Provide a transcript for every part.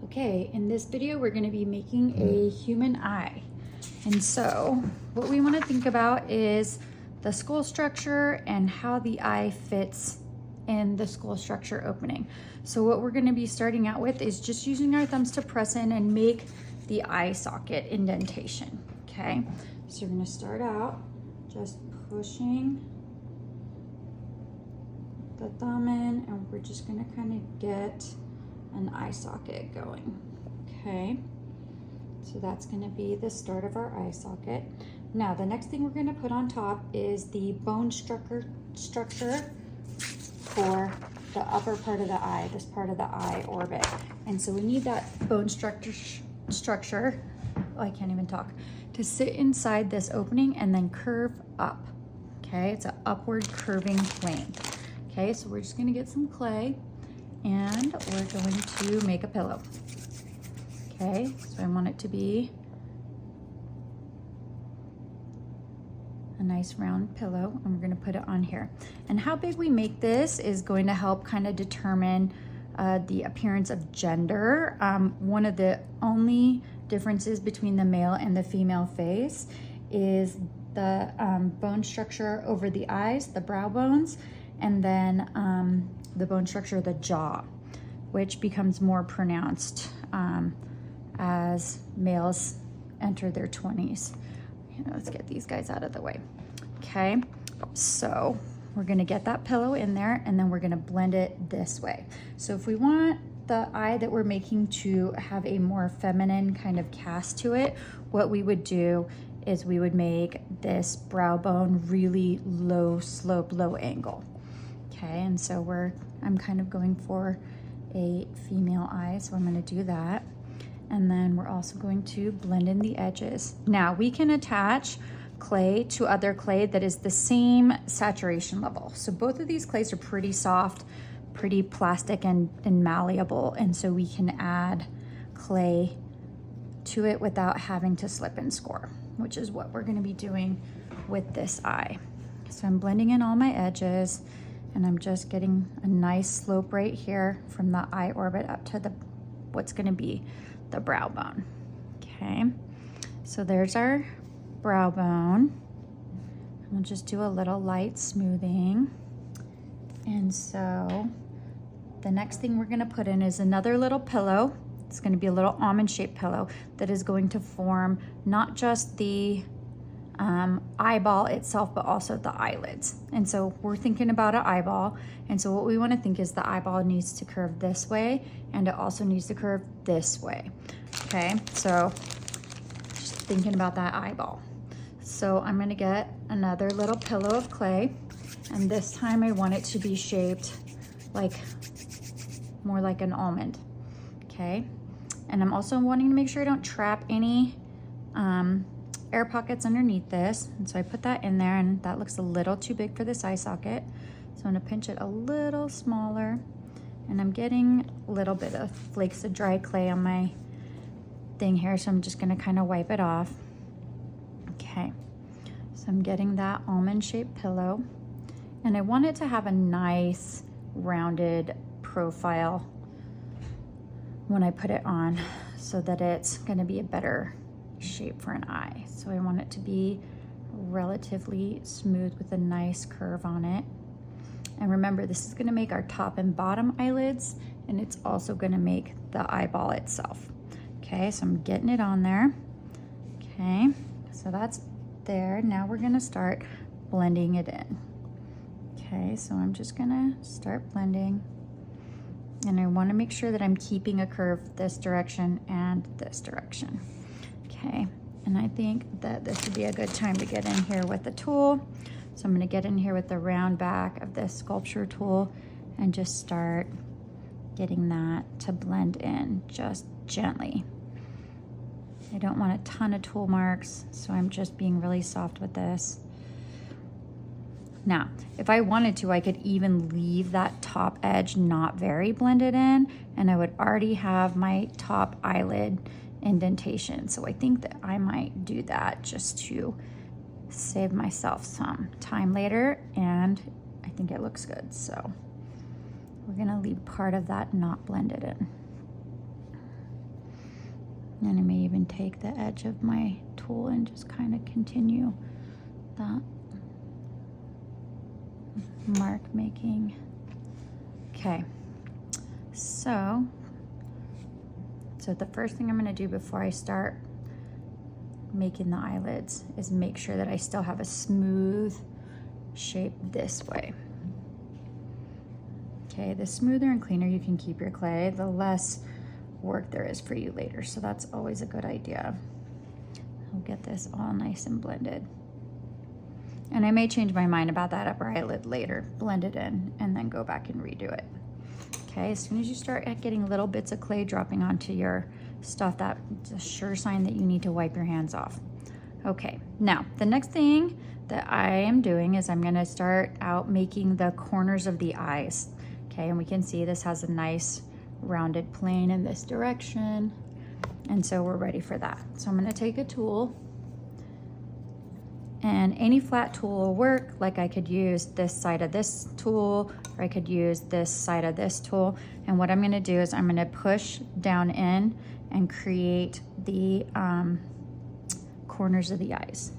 Okay, in this video we're going to be making a human eye. And so what we want to think about is the skull structure and how the eye fits in the skull structure opening. So what we're going to be starting out with is just using our thumbs to press in and make the eye socket indentation. Okay, so we're going to start out just pushing the thumb in, and we're just going to kind of get an eye socket going. Okay, so that's going to be the start of our eye socket. Now the next thing we're going to put on top is the bone structure for the upper part of the eye, this part of the eye orbit. And so we need that bone structure, oh, I can't even talk, to sit inside this opening and then curve up. Okay, it's an upward curving plane. Okay, so we're just going to get some clay and we're going to make a pillow. Okay, so I want it to be a nice round pillow, and we're going to put it on here. And how big we make this is going to help kind of determine the appearance of gender. One of the only differences between the male and the female face is the bone structure over the eyes, the brow bones, and then the bone structure of the jaw, which becomes more pronounced as males enter their 20s. Let's get these guys out of the way. Okay, so we're gonna get that pillow in there and then we're gonna blend it this way. So if we want the eye that we're making to have a more feminine kind of cast to it, what we would do is we would make this brow bone really low slope, low angle. Okay, and so I'm kind of going for a female eye, so I'm gonna do that. And then we're also going to blend in the edges. Now we can attach clay to other clay that is the same saturation level. So both of these clays are pretty soft, pretty plastic and malleable. And so we can add clay to it without having to slip and score, which is what we're gonna be doing with this eye. So I'm blending in all my edges and I'm just getting a nice slope right here from the eye orbit up to what's gonna be the brow bone. Okay, so there's our brow bone. We'll just do a little light smoothing. And so the next thing we're gonna put in is another little pillow. It's gonna be a little almond shaped pillow that is going to form not just the eyeball itself, but also the eyelids. And so we're thinking about an eyeball. And so what we want to think is the eyeball needs to curve this way, and it also needs to curve this way. Okay, so just thinking about that eyeball. So I'm going to get another little pillow of clay, and this time I want it to be shaped like more like an almond. Okay, and I'm also wanting to make sure I don't trap any air pockets underneath this. And so I put that in there, and that looks a little too big for this eye socket. So I'm gonna pinch it a little smaller, and I'm getting a little bit of flakes of dry clay on my thing here. So I'm just gonna kind of wipe it off. Okay, so I'm getting that almond shaped pillow, and I want it to have a nice rounded profile when I put it on so that it's gonna be a better shape for an eye. So I want it to be relatively smooth with a nice curve on it. And remember, this is going to make our top and bottom eyelids, and it's also going to make the eyeball itself. Okay, so I'm getting it on there. Okay, so that's there. Now we're going to start blending it in. Okay, so I'm just going to start blending, and I want to make sure that I'm keeping a curve this direction and this direction. Okay, and I think that this would be a good time to get in here with the tool. So I'm going to get in here with the round back of this sculpture tool and just start getting that to blend in just gently. I don't want a ton of tool marks, so I'm just being really soft with this. Now, if I wanted to, I could even leave that top edge not very blended in, and I would already have my top eyelid indentation. So I think that I might do that just to save myself some time later, and I think it looks good. So we're gonna leave part of that not blended in. And I may even take the edge of my tool and just kind of continue that mark making. Okay, so the first thing I'm going to do before I start making the eyelids is make sure that I still have a smooth shape this way. Okay, the smoother and cleaner you can keep your clay, the less work there is for you later. So that's always a good idea. I'll get this all nice and blended. And I may change my mind about that upper eyelid later, blend it in, and then go back and redo it. Okay, as soon as you start getting little bits of clay dropping onto your stuff, that's a sure sign that you need to wipe your hands off. Okay, now the next thing that I am doing is I'm gonna start out making the corners of the eyes. Okay, and we can see this has a nice rounded plane in this direction. And so we're ready for that. So I'm gonna take a tool, and any flat tool will work. Like I could use this side of this tool, or I could use this side of this tool. And what I'm gonna do is I'm gonna push down in and create the corners of the eyes.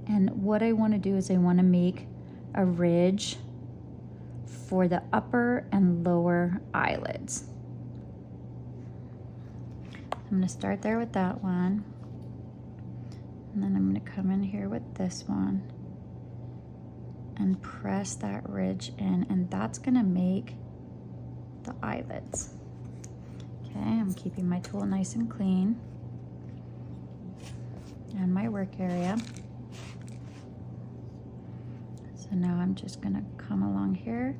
And what I wanna do is I wanna make a ridge for the upper and lower eyelids. I'm gonna start there with that one. And then I'm gonna come in here with this one and press that ridge in, and that's gonna make the eyelids. Okay, I'm keeping my tool nice and clean and my work area. So now I'm just gonna come along here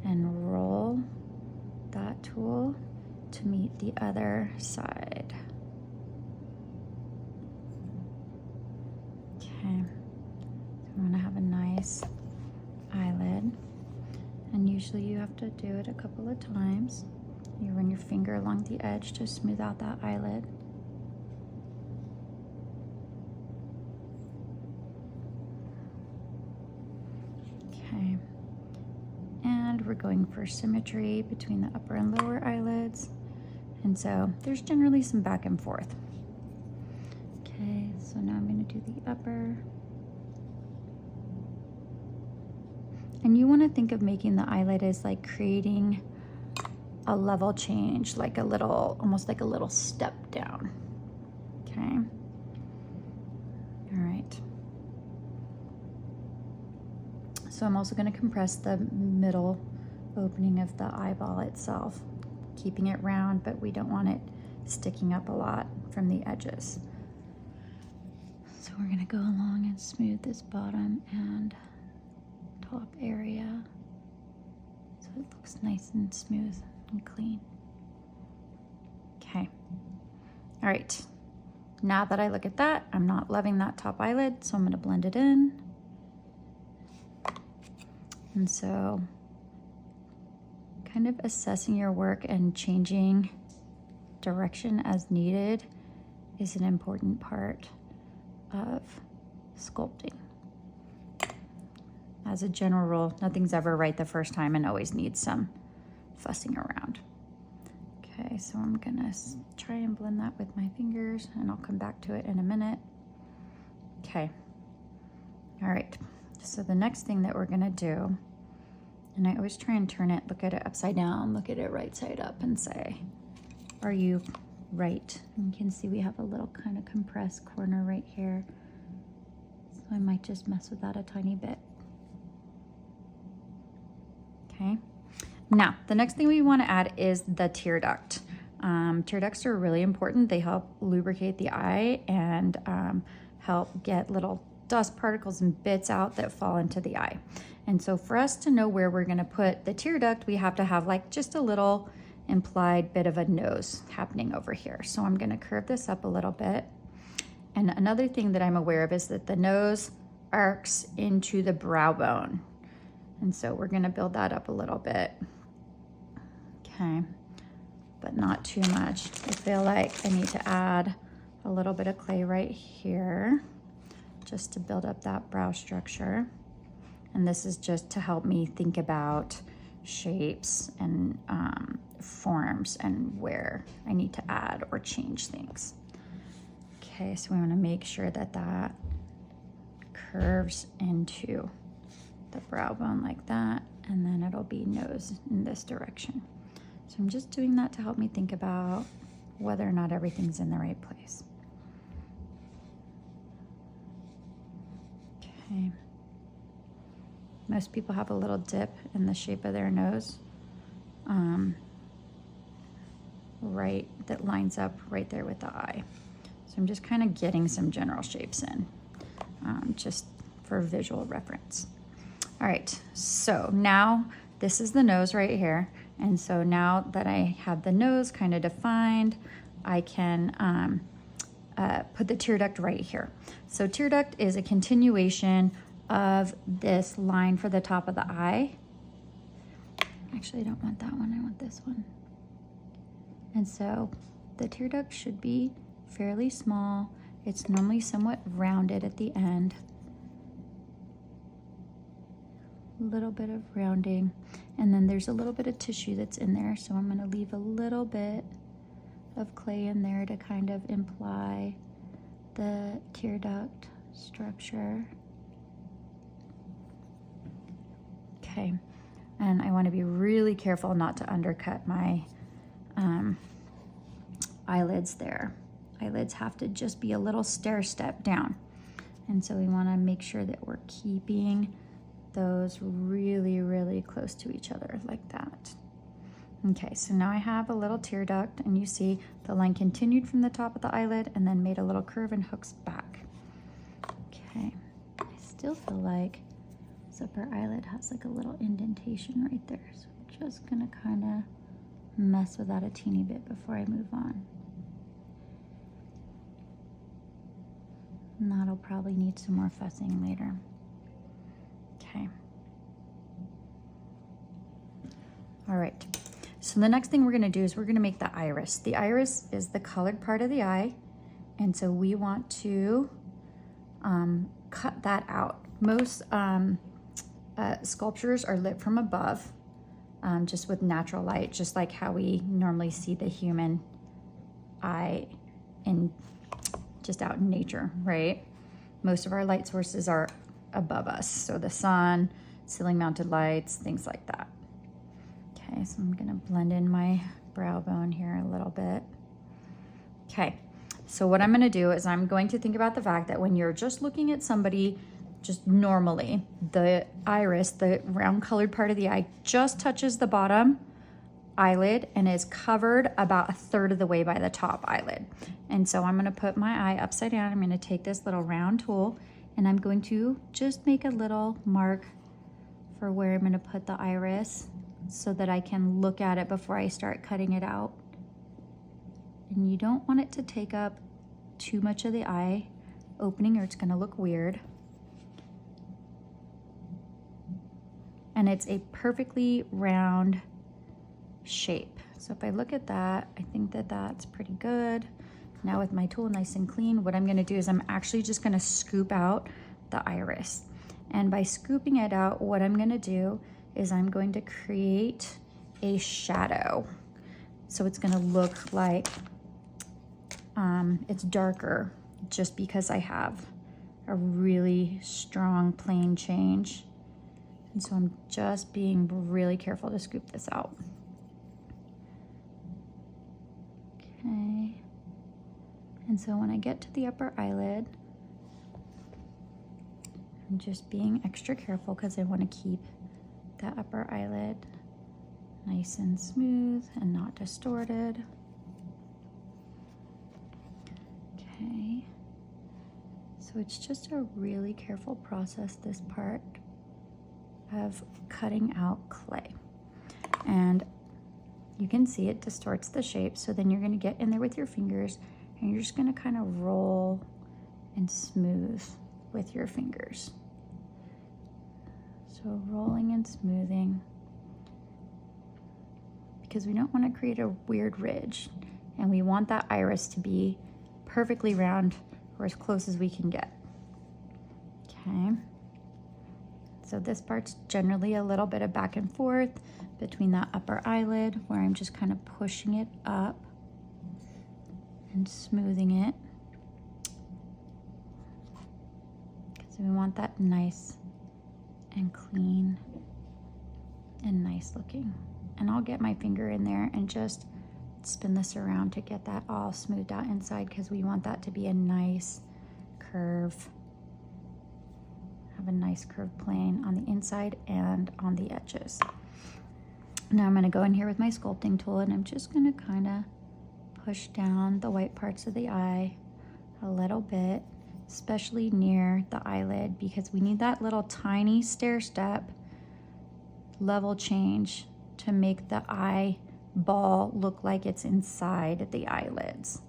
and roll that tool to meet the other side. Okay, so I'm gonna have a nice eyelid, and usually you have to do it a couple of times. You run your finger along the edge to smooth out that eyelid. Okay, and we're going for symmetry between the upper and lower eyelids, and so there's generally some back and forth. Okay, so now I'm going to do the upper. And you want to think of making the eyelid as like creating a level change, like a little, almost like a little step down. Okay. All right. So I'm also going to compress the middle opening of the eyeball itself, keeping it round, but we don't want it sticking up a lot from the edges. So we're gonna go along and smooth this bottom and top area so it looks nice and smooth and clean. Okay, all right. Now that I look at that, I'm not loving that top eyelid, so I'm gonna blend it in. And so kind of assessing your work and changing direction as needed is an important part of sculpting. As a general rule, nothing's ever right the first time and always needs some fussing around. Okay, so I'm gonna try and blend that with my fingers, and I'll come back to it in a minute. Okay, all right, so the next thing that we're gonna do, and I always try and turn it, look at it upside down, look at it right side up, and say, are you right? And you can see we have a little kind of compressed corner right here. So I might just mess with that a tiny bit. Okay. Now, the next thing we want to add is the tear duct. Tear ducts are really important. They help lubricate the eye and help get little dust particles and bits out that fall into the eye. And so for us to know where we're going to put the tear duct, we have to have like just a little implied bit of a nose happening over here. So I'm going to curve this up a little bit. And another thing that I'm aware of is that the nose arcs into the brow bone. And so we're going to build that up a little bit. Okay, but not too much. I feel like I need to add a little bit of clay right here just to build up that brow structure. And this is just to help me think about shapes and forms and where I need to add or change things. Okay, so we want to make sure that that curves into the brow bone like that, and then it'll be nose in this direction. So I'm just doing that to help me think about whether or not everything's in the right place. Okay. Most people have a little dip in the shape of their nose, right, that lines up right there with the eye. So I'm just kind of getting some general shapes in, just for visual reference. All right, so now this is the nose right here. And so now that I have the nose kind of defined, I can put the tear duct right here. So tear duct is a continuation of this line for the top of the eye. Actually, I don't want that one, I want this one. And so the tear duct should be fairly small. It's normally somewhat rounded at the end. A little bit of rounding, and then there's a little bit of tissue that's in there, so I'm going to leave a little bit of clay in there to kind of imply the tear duct structure. Okay, and I want to be really careful not to undercut my eyelids there. Eyelids have to just be a little stair step down, and so we want to make sure that we're keeping those really, really close to each other like that. Okay, so now I have a little tear duct, and you see the line continued from the top of the eyelid and then made a little curve and hooks back. Okay, I still feel like this upper eyelid has like a little indentation right there, so I'm just gonna kind of mess with that a teeny bit before I move on. And that'll probably need some more fussing later. Okay. All right. So the next thing we're going to do is we're going to make the iris. The iris is the colored part of the eye, and so we want to cut that out. Most sculptures are lit from above, just with natural light, just like how we normally see the human eye in just out in nature, right? Most of our light sources are above us, so the sun, ceiling mounted lights, things like that. Okay, so I'm gonna blend in my brow bone here a little bit. Okay, so what I'm gonna do is I'm going to think about the fact that when you're just looking at somebody just normally, the iris, the round colored part of the eye, just touches the bottom eyelid and is covered about 1/3 of the way by the top eyelid. And so I'm gonna put my eye upside down. I'm gonna take this little round tool, and I'm going to just make a little mark for where I'm going to put the iris so that I can look at it before I start cutting it out. And you don't want it to take up too much of the eye opening, or it's going to look weird. And it's a perfectly round shape. So if I look at that, I think that that's pretty good. Now with my tool nice and clean, what I'm gonna do is I'm actually just gonna scoop out the iris. And by scooping it out, what I'm gonna do is I'm going to create a shadow. So it's gonna look like it's darker just because I have a really strong plane change. And so I'm just being really careful to scoop this out. Okay. And so when I get to the upper eyelid, I'm just being extra careful because I want to keep that upper eyelid nice and smooth and not distorted. Okay. So it's just a really careful process, this part of cutting out clay. And you can see it distorts the shape, so then you're going to get in there with your fingers and you're just going to kind of roll and smooth with your fingers. So rolling and smoothing, because we don't want to create a weird ridge, and we want that iris to be perfectly round or as close as we can get. Okay. So this part's generally a little bit of back and forth between that upper eyelid where I'm just kind of pushing it up and smoothing it. Because we want that nice and clean and nice looking. And I'll get my finger in there and just spin this around to get that all smoothed out inside, because we want that to be a nice curve. Have a nice curved plane on the inside and on the edges. Now I'm going to go in here with my sculpting tool, and I'm just going to kind of push down the white parts of the eye a little bit, especially near the eyelid, because we need that little tiny stair step level change to make the eyeball look like it's inside the eyelids.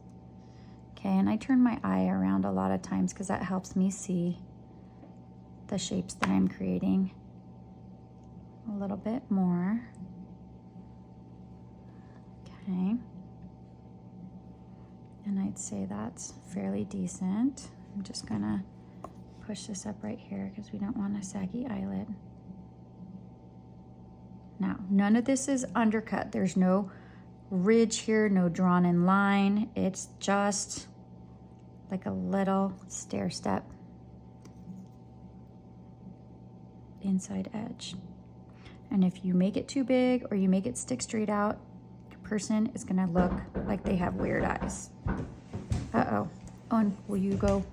Okay, and I turn my eye around a lot of times because that helps me see the shapes that I'm creating a little bit more. Okay, and I'd say that's fairly decent. I'm just gonna push this up right here because we don't want a saggy eyelid. Now, none of this is undercut. There's no ridge here, no drawn in line. It's just like a little stair step inside edge. And if you make it too big or you make it stick straight out, your person is gonna look like they have weird eyes. Uh-oh. Owen, will you go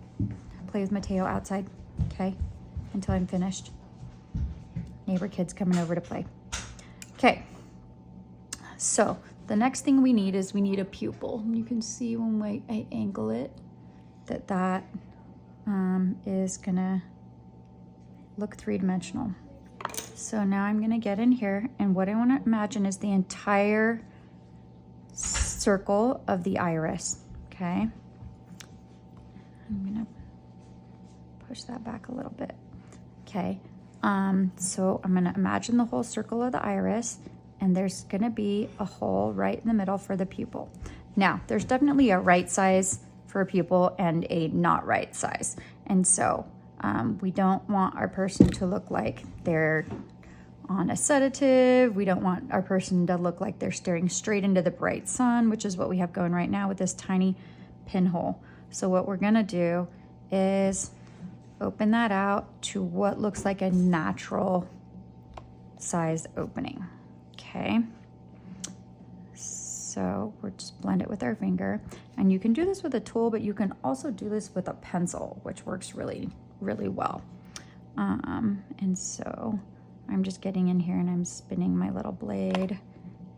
play with Mateo outside? Okay, until I'm finished. Neighbor kid's coming over to play. Okay, so the next thing we need is we need a pupil. You can see when I angle it that is gonna look three-dimensional. So now I'm gonna get in here, and what I wanna imagine is the entire circle of the iris, okay? I'm gonna push that back a little bit, okay? So I'm gonna imagine the whole circle of the iris, and there's gonna be a hole right in the middle for the pupil. Now, there's definitely a right size for a pupil and a not right size. And so we don't want our person to look like they're on a sedative. We don't want our person to look like they're staring straight into the bright sun, which is what we have going right now with this tiny pinhole. So what we're gonna do is open that out to what looks like a natural size opening, okay? So we'll just blend it with our finger, and you can do this with a tool, but you can also do this with a pencil, which works really, really well. And so I'm just getting in here and I'm spinning my little blade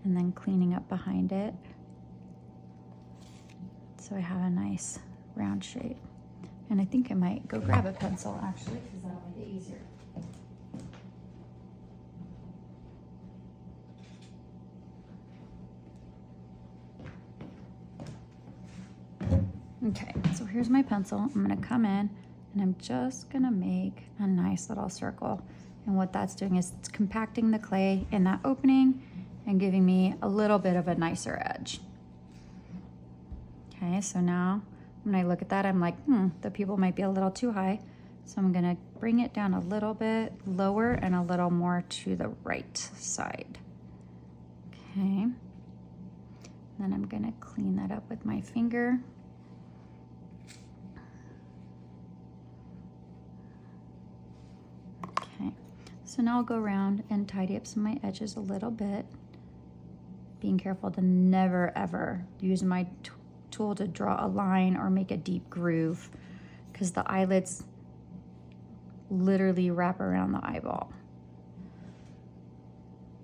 and then cleaning up behind it. So I have a nice round shape. And I think I might go grab a pencil actually, because that'll make it easier. Okay, so here's my pencil. I'm gonna come in and I'm just gonna make a nice little circle. And what that's doing is it's compacting the clay in that opening and giving me a little bit of a nicer edge. Okay, so now when I look at that, I'm like, the pupil might be a little too high. So I'm gonna bring it down a little bit lower and a little more to the right side. Okay, then I'm gonna clean that up with my finger. Okay, so now I'll go around and tidy up some of my edges a little bit, being careful to never ever use my tool to draw a line or make a deep groove, because the eyelids literally wrap around the eyeball.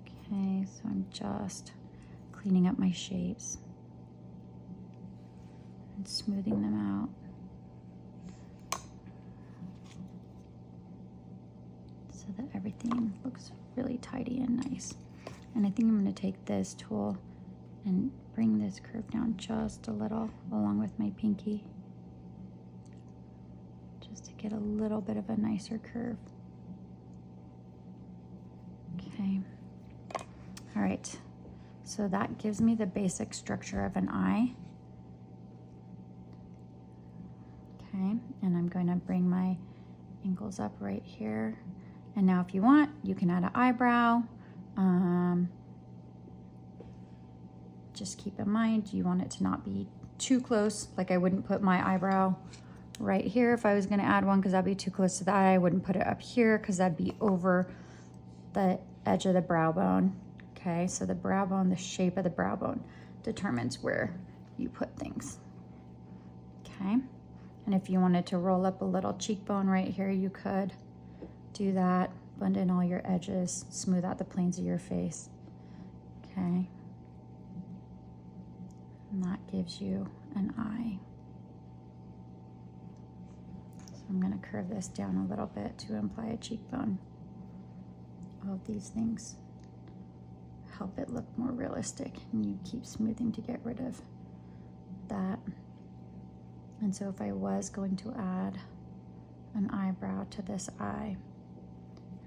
Okay, so I'm just cleaning up my shapes and smoothing them out. So that everything looks really tidy and nice. And I think I'm going to take this tool and bring this curve down just a little along with my pinky, just to get a little bit of a nicer curve. Okay, all right, so that gives me the basic structure of an eye. Okay, and I'm going to bring my ankles up right here. And now if you want, you can add an eyebrow. just keep in mind, you want it to not be too close. Like I wouldn't put my eyebrow right here if I was gonna add one, because that'd be too close to the eye. I wouldn't put it up here because that'd be over the edge of the brow bone. Okay, so the brow bone, the shape of the brow bone determines where you put things. Okay, and if you wanted to roll up a little cheekbone right here, you could do that. Blend in all your edges, smooth out the planes of your face. Okay, and that gives you an eye. So I'm going to curve this down a little bit to imply a cheekbone. All of these things help it look more realistic, and you keep smoothing to get rid of that. And so if I was going to add an eyebrow to this eye,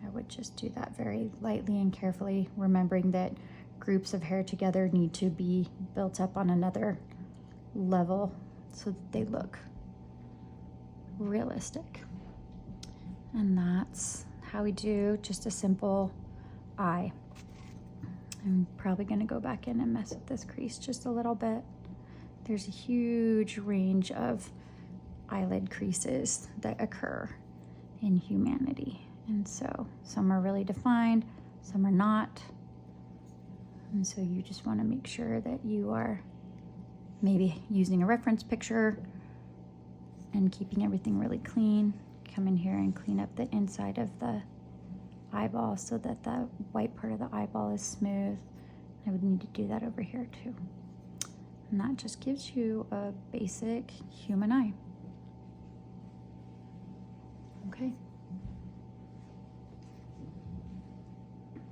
I would just do that very lightly and carefully, remembering that groups of hair together need to be built up on another level so that they look realistic. And that's how we do just a simple eye. I'm probably going to go back in and mess with this crease just a little bit. There's a huge range of eyelid creases that occur in humanity. And so some are really defined, some are not. And so you just want to make sure that you are maybe using a reference picture and keeping everything really clean. Come in here and clean up the inside of the eyeball so that the white part of the eyeball is smooth. I would need to do that over here too. And that just gives you a basic human eye. Okay.